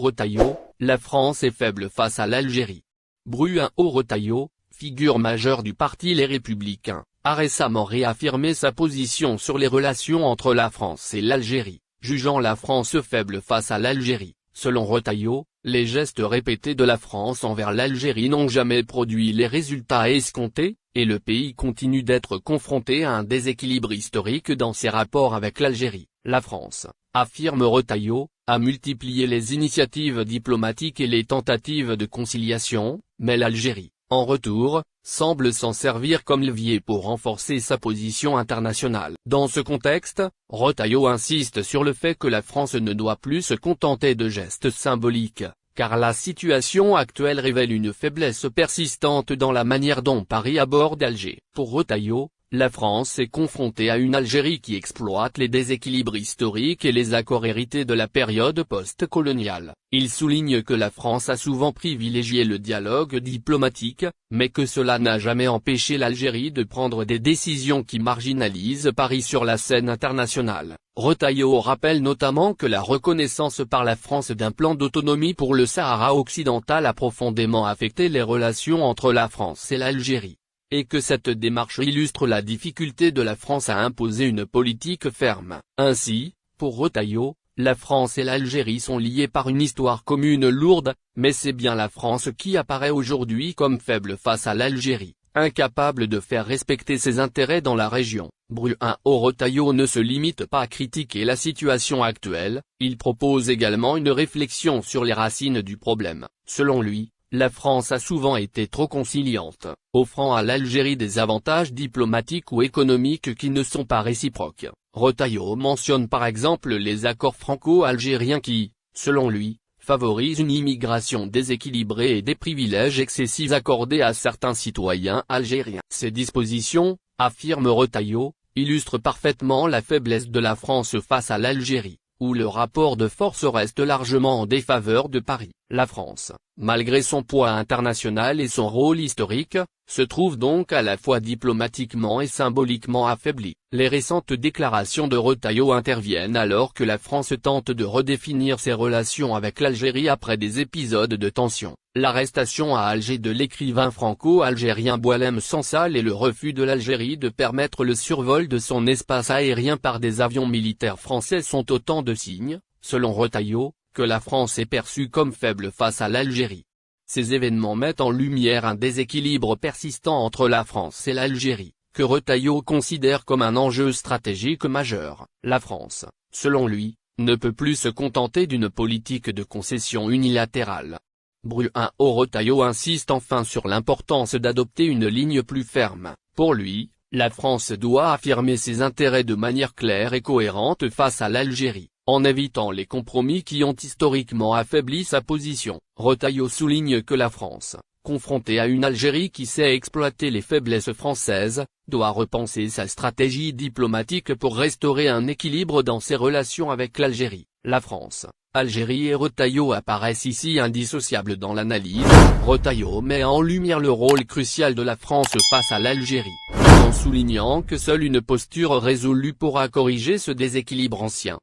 Retailleau, la France est faible face à l'Algérie. Bruno Retailleau, figure majeure du parti Les Républicains, a récemment réaffirmé sa position sur les relations entre la France et l'Algérie, jugeant la France faible face à l'Algérie. Selon Retailleau, les gestes répétés de la France envers l'Algérie n'ont jamais produit les résultats escomptés, et le pays continue d'être confronté à un déséquilibre historique dans ses rapports avec l'Algérie. La France, affirme Retailleau, a multiplié les initiatives diplomatiques et les tentatives de conciliation, mais l'Algérie, en retour, semble s'en servir comme levier pour renforcer sa position internationale. Dans ce contexte, Retailleau insiste sur le fait que la France ne doit plus se contenter de gestes symboliques, car la situation actuelle révèle une faiblesse persistante dans la manière dont Paris aborde Alger. Pour Retailleau, la France est confrontée à une Algérie qui exploite les déséquilibres historiques et les accords hérités de la période post-coloniale. Il souligne que la France a souvent privilégié le dialogue diplomatique, mais que cela n'a jamais empêché l'Algérie de prendre des décisions qui marginalisent Paris sur la scène internationale. Retailleau rappelle notamment que la reconnaissance par la France d'un plan d'autonomie pour le Sahara occidental a profondément affecté les relations entre la France et l'Algérie, et que cette démarche illustre la difficulté de la France à imposer une politique ferme. Ainsi, pour Retailleau, la France et l'Algérie sont liées par une histoire commune lourde, mais c'est bien la France qui apparaît aujourd'hui comme faible face à l'Algérie, incapable de faire respecter ses intérêts dans la région. Bruno Retailleau ne se limite pas à critiquer la situation actuelle, il propose également une réflexion sur les racines du problème. Selon lui, la France a souvent été trop conciliante, offrant à l'Algérie des avantages diplomatiques ou économiques qui ne sont pas réciproques. Retailleau mentionne par exemple les accords franco-algériens qui, selon lui, favorisent une immigration déséquilibrée et des privilèges excessifs accordés à certains citoyens algériens. Ces dispositions, affirme Retailleau, illustrent parfaitement la faiblesse de la France face à l'Algérie, où le rapport de force reste largement en défaveur de Paris. La France, malgré son poids international et son rôle historique, se trouve donc à la fois diplomatiquement et symboliquement affaiblie. Les récentes déclarations de Retailleau interviennent alors que la France tente de redéfinir ses relations avec l'Algérie après des épisodes de tension. L'arrestation à Alger de l'écrivain franco-algérien Boualem Sansal et le refus de l'Algérie de permettre le survol de son espace aérien par des avions militaires français sont autant de signes, selon Retailleau, que la France est perçue comme faible face à l'Algérie. Ces événements mettent en lumière un déséquilibre persistant entre la France et l'Algérie, que Retailleau considère comme un enjeu stratégique majeur. La France, selon lui, ne peut plus se contenter d'une politique de concession unilatérale. Bruno Retailleau insiste enfin sur l'importance d'adopter une ligne plus ferme. Pour lui, la France doit affirmer ses intérêts de manière claire et cohérente face à l'Algérie, en évitant les compromis qui ont historiquement affaibli sa position. Retailleau souligne que la France, confrontée à une Algérie qui sait exploiter les faiblesses françaises, doit repenser sa stratégie diplomatique pour restaurer un équilibre dans ses relations avec l'Algérie. La France, Algérie et Retailleau apparaissent ici indissociables dans l'analyse. Retailleau met en lumière le rôle crucial de la France face à l'Algérie, en soulignant que seule une posture résolue pourra corriger ce déséquilibre ancien.